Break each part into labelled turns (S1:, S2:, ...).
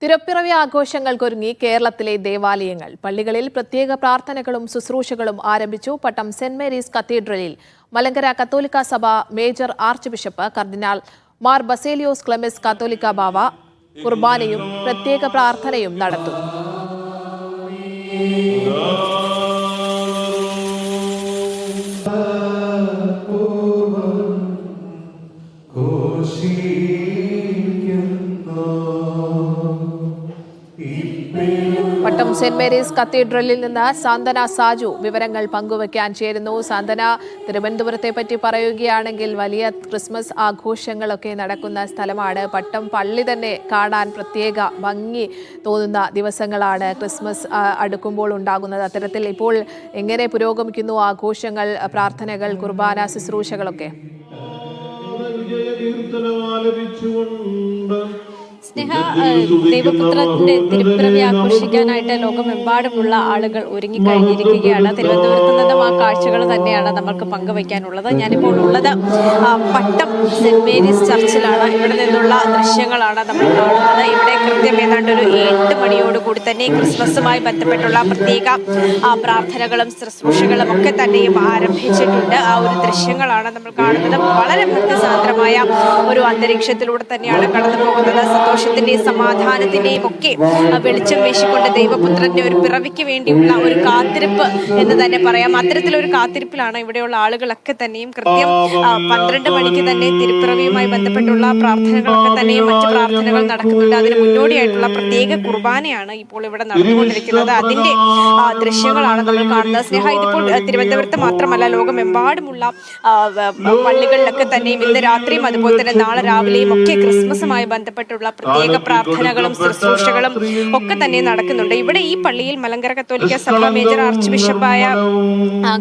S1: തിരുപ്പിറവി ആഘോഷങ്ങൾക്കൊരുങ്ങി കേരളത്തിലെ ദേവാലയങ്ങൾ. പള്ളികളിൽ പ്രത്യേക പ്രാർത്ഥനകളും ശുശ്രൂഷകളും ആരംഭിച്ചു. പട്ടം സെന്റ് മേരീസ് കത്തീഡ്രലിൽ മലങ്കര കത്തോലിക്ക സഭ മേജർ ആർച്ച് ബിഷപ്പ് കർദിനാൾ മാർ ബസേലിയോസ് ക്ലെമിസ് കാത്തോലിക്ക ബാവ കുർബാനയും പ്രത്യേക പ്രാർത്ഥനയും നടത്തും. പട്ടം സെന്റ് മേരീസ് കത്തീഡ്രലിൽ നിന്ന് സാന്തന സാജു വിവരങ്ങൾ പങ്കുവയ്ക്കാൻ ചേരുന്നു. സാന്തന, തിരുവനന്തപുരത്തെ പറ്റി പറയുകയാണെങ്കിൽ വലിയ ക്രിസ്മസ് ആഘോഷങ്ങളൊക്കെ നടക്കുന്ന സ്ഥലമാണ്. പട്ടം പള്ളി തന്നെ കാണാൻ പ്രത്യേക ഭംഗി തോന്നുന്ന ദിവസങ്ങളാണ് ക്രിസ്മസ് അടുക്കുമ്പോൾ ഉണ്ടാകുന്നത്. അത്തരത്തിൽ ഇപ്പോൾ എങ്ങനെ പുരോഗമിക്കുന്നു ആഘോഷങ്ങൾ, പ്രാർത്ഥനകൾ, കുർബാന, ശുശ്രൂഷകളൊക്കെ?
S2: സ്നേഹ, ദൈവപുത്രന്റെ തിരുപ്പിറവി ആഘോഷിക്കാനായിട്ട് ലോകമെമ്പാടുമുള്ള ആളുകൾ ഒരുങ്ങിക്കഴിഞ്ഞിരിക്കുകയാണ്. തിരുവനന്തപുരത്ത് നിന്നും ആ കാഴ്ചകൾ തന്നെയാണ് നമുക്ക് പങ്കുവയ്ക്കാനുള്ളത്. ഞാനിപ്പോൾ ഉള്ളത് പട്ടം സെന്റ് മേരീസ് ചർച്ചിലാണ്. ഇവിടെ നിന്നുള്ള ദൃശ്യങ്ങളാണ് നമ്മൾ കാണുന്നത്. ഇവിടെ കൃത്യം ഏതാണ്ട് ഒരു 8 മണിയോടുകൂടി തന്നെ ക്രിസ്മസുമായി ബന്ധപ്പെട്ടുള്ള പ്രത്യേക പ്രാർത്ഥനകളും ശുശ്രൂഷകളും ഒക്കെ തന്നെയും ആരംഭിച്ചിട്ടുണ്ട്. ആ ഒരു ദൃശ്യങ്ങളാണ് നമ്മൾ കാണുന്നത്. വളരെ ഭക്തിസാന്ദ്രമായ ഒരു അന്തരീക്ഷത്തിലൂടെ തന്നെയാണ് കടന്നു പോകുന്നത്. സന്തോഷത്തിന്റെയും സമാധാനത്തിന്റെയും ഒക്കെ വെളിച്ചം വീശിക്കൊണ്ട് ദൈവപുത്രന്റെ ഒരു പിറവിക്ക് വേണ്ടിയുള്ള ഒരു കാത്തിരിപ്പ് എന്ന് തന്നെ പറയാം. അത്തരത്തിലൊരു കാത്തിരിപ്പിലാണ് ഇവിടെയുള്ള ആളുകളൊക്കെ തന്നെയും. കൃത്യം 12 മണിക്ക് തന്നെ തിരുപ്പിറവിയുമായി ബന്ധപ്പെട്ടുള്ള പ്രാർത്ഥനകളൊക്കെ തന്നെയും മറ്റു പ്രാർത്ഥനകൾ നടക്കുന്നുണ്ട്. അതിന് മുന്നോടിയായിട്ടുള്ള പ്രത്യേക കുർബാനയാണ് ഇപ്പോൾ ഇവിടെ നടന്നുകൊണ്ടിരിക്കുന്നത്. അതിന്റെ ദൃശ്യങ്ങളാണ് നമ്മൾ കാണുന്നത്. സ്നേഹ, ഇതിപ്പോൾ തിരുവനന്തപുരത്ത് മാത്രമല്ല, ലോകമെമ്പാടുമുള്ള പള്ളികളിലൊക്കെ തന്നെയും ഇന്ന് രാത്രിയും അതുപോലെ തന്നെ നാളെ രാവിലെയും ഒക്കെ ക്രിസ്മസുമായി ബന്ധപ്പെട്ടുള്ള പ്രത്യേക പ്രാർത്ഥനകളും ശുശ്രൂഷകളും ഒക്കെ തന്നെ നടക്കുന്നുണ്ട്. ഇവിടെ ഈ പള്ളിയിൽ മലങ്കര കത്തോലിക്ക സഭ മേജർ ആർച്ച് ബിഷപ്പായ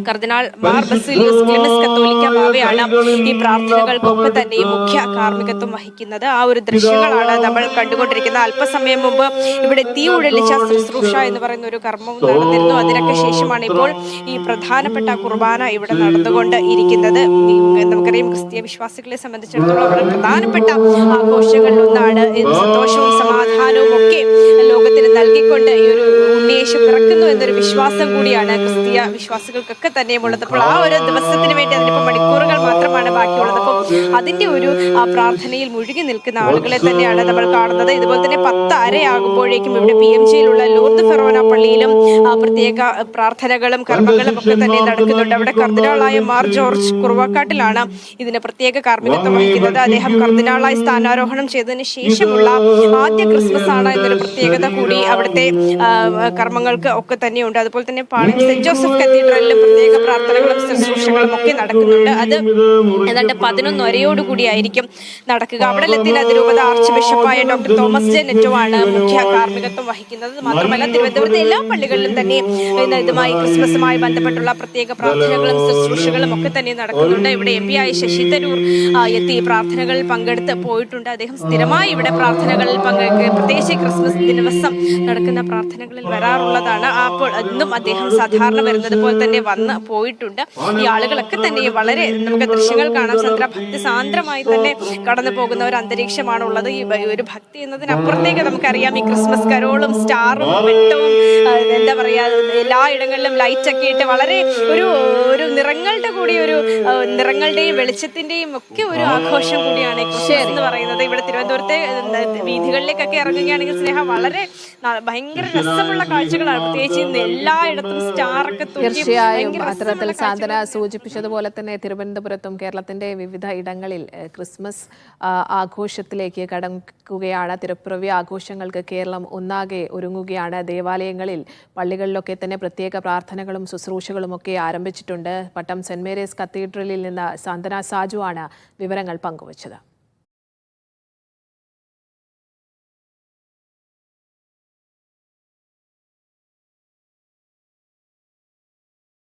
S2: കർദിനാൾ മാർ ബസേലിയോസ് ക്ലെമിസ് കാത്തോലിക്ക ബാവയാണ് ഈ പ്രാർത്ഥനകൾക്കൊക്കെ തന്നെയും മുഖ്യ കാർമ്മികത്വം വഹിക്കുന്നത്. ആ ഒരു ദൃശ്യങ്ങളാണ് നമ്മൾ കണ്ടുകൊണ്ടിരിക്കുന്നത്. അല്പസമയം മുമ്പ് ഇവിടെ തീ ഉഴലിച്ച ശുശ്രൂഷ എന്ന് പറയുന്ന ഒരു കർമ്മവും നടന്നിരുന്നു. അതിനൊക്കെ ശേഷമാണ് ഇപ്പോൾ ഈ പ്രധാനപ്പെട്ട കുർബാന ഇവിടെ നടന്നുകൊണ്ട് ഇരിക്കുന്നത്. നമുക്കറിയാം, ക്രിസ്തീയ വിശ്വാസികളെ സംബന്ധിച്ചിടത്തോളം വളരെ പ്രധാനപ്പെട്ട ആഘോഷങ്ങളിൽ ഒന്നാണ്. സന്തോഷവും സമാധാനവും ഒക്കെ ലോകത്തിന് നൽകിക്കൊണ്ട് ഈ ഒരു ഉണ്ണിയേശു പിറക്കുന്നു എന്നൊരു വിശ്വാസം കൂടിയാണ് ക്രിസ്തീയ വിശ്വാസികൾക്കൊക്കെ തന്നെയുമുള്ളത്. അപ്പോൾ ആ ഒരു ദിവസത്തിന് വേണ്ടി അതിനിപ്പോൾ മണിക്കൂറുകൾ മാത്രമാണ് ബാക്കിയുള്ളത്. അപ്പോൾ അതിന്റെ ഒരു പ്രാർത്ഥനയിൽ മുഴുകി നിൽക്കുന്ന ആളുകളെ തന്നെയാണ് നമ്മൾ കാണുന്നത്. ഇതുപോലെ തന്നെ 10:30 ഇവിടെ PMGയിലുള്ള ലോർദ് ഫെറോന പള്ളിയിലും പ്രത്യേക പ്രാർത്ഥനകളും കർമ്മങ്ങളും ഒക്കെ തന്നെ നടക്കുന്നുണ്ട്. അവിടെ കർദിനാളായ മാർ ജോർജ് കുറുവാക്കാട്ടിലാണ് ഇതിന് പ്രത്യേക കാർമ്മികത്വം വഹിക്കുന്നത്. അദ്ദേഹം കർദിനാളായി സ്ഥാനാരോഹണം ചെയ്തതിന് ശേഷമുള്ള ആദ്യ ക്രിസ്മസ് ആണ് എന്നൊരു പ്രത്യേകത കൂടി അവിടുത്തെ കർമ്മങ്ങൾക്ക് ഒക്കെ തന്നെയുണ്ട്. അതുപോലെ തന്നെ പാളയം സെന്റ് ജോസഫ് കത്തീഡ്രലിലും പ്രത്യേക പ്രാർത്ഥനകളും ശുശ്രൂഷകളും ഒക്കെ നടക്കുന്നുണ്ട്. അത് ഏതാണ്ട് 11:30 ആയിരിക്കും നടക്കുക. അവിടെ ലത്തീൻ അതിരൂപത ആർച്ച് ബിഷപ്പായ ഡോക്ടർ തോമസ് ജെ നെറ്റോ ആണ് മുഖ്യ കാർമ്മികത്വം വഹിക്കുന്നത്. മാത്രമല്ല, തിരുവനന്തപുരത്തെ എല്ലാ പള്ളികളിലും തന്നെ ഇതുമായി ക്രിസ്മസുമായി ബന്ധപ്പെട്ടുള്ള പ്രത്യേക പ്രാർത്ഥനകളും ശുശ്രൂഷകളും ഒക്കെ തന്നെ നടക്കുന്നുണ്ട്. ഇവിടെ MP ആയ ശശി തരൂർ എത്തി പ്രാർത്ഥനകളിൽ പങ്കെടുത്ത് പോയിട്ടുണ്ട്. അദ്ദേഹം സ്ഥിരമായി ഇവിടെ പ്രാർത്ഥനകളിൽ പ്രത്യേകിച്ച് ക്രിസ്മസ് ദിവസം നടക്കുന്ന പ്രാർത്ഥനകളിൽ വരാറുള്ളതാണ്. അപ്പോൾ ഇന്നും അദ്ദേഹം സാധാരണ വരുന്നത് പോലെ തന്നെ വന്ന് പോയിട്ടുണ്ട്. ഈ ആളുകളൊക്കെ തന്നെ വളരെ നമുക്ക് ദൃശ്യങ്ങൾ കാണാം. ഭക്തിസാന്ദ്രമായി തന്നെ കടന്നു പോകുന്ന ഒരു അന്തരീക്ഷമാണ് ഉള്ളത്. ഈ ഒരു ഭക്തി എന്നതിനപ്പുറത്തേക്ക് നമുക്കറിയാം, ഈ ക്രിസ്മസ് കരോളും സ്റ്റാറും വെട്ടവും എന്താ പറയാ, എല്ലായിടങ്ങളിലും ലൈറ്റ് ഒക്കെ ഇട്ട് വളരെ ഒരു നിറങ്ങളുടെ കൂടി ഒരു നിറങ്ങളുടെയും വെളിച്ചത്തിന്റെയും ഒക്കെ ഒരു ആഘോഷം കൂടിയാണ് ക്രിസ്മസ് എന്ന് പറയുന്നത്. ഇവിടെ തിരുവനന്തപുരത്തെ വീഥികളിലേക്കൊക്കെ ഇറങ്ങുകയാണെങ്കിൽ സ്നേഹ, വളരെ ഭയങ്കര രസമുള്ള കാഴ്ചകളാണ്. പ്രത്യേകിച്ച് എല്ലായിടത്തും സ്റ്റാറൊക്കെ
S1: തീർച്ചയായും അത്തരത്തിൽ സാന്തന സൂചിപ്പിച്ചതുപോലെ തന്നെ തിരുവനന്തപുരത്തും കേരളത്തിന്റെ വിവിധ ഇടങ്ങളിൽ ക്രിസ്മസ് ആഘോഷത്തിലേക്ക് കടക്കുകയാണ്. തിരുപ്പിറവി ആഘോഷങ്ങൾക്ക് കേരളം ഒന്നാകെ ഒരുങ്ങുകയാണ്. ദേവാലയങ്ങളിൽ, പള്ളികളിലൊക്കെ തന്നെ പ്രത്യേക പ്രാർത്ഥനകളും ശുശ്രൂഷകളും ഒക്കെ ആരംഭിച്ചിട്ടുണ്ട്. പട്ടം സെന്റ് മേരീസ് കത്തീഡ്രലിൽ നിന്ന് സാന്തന സാജു ആണ് വിവരങ്ങൾ പങ്കുവച്ചത്.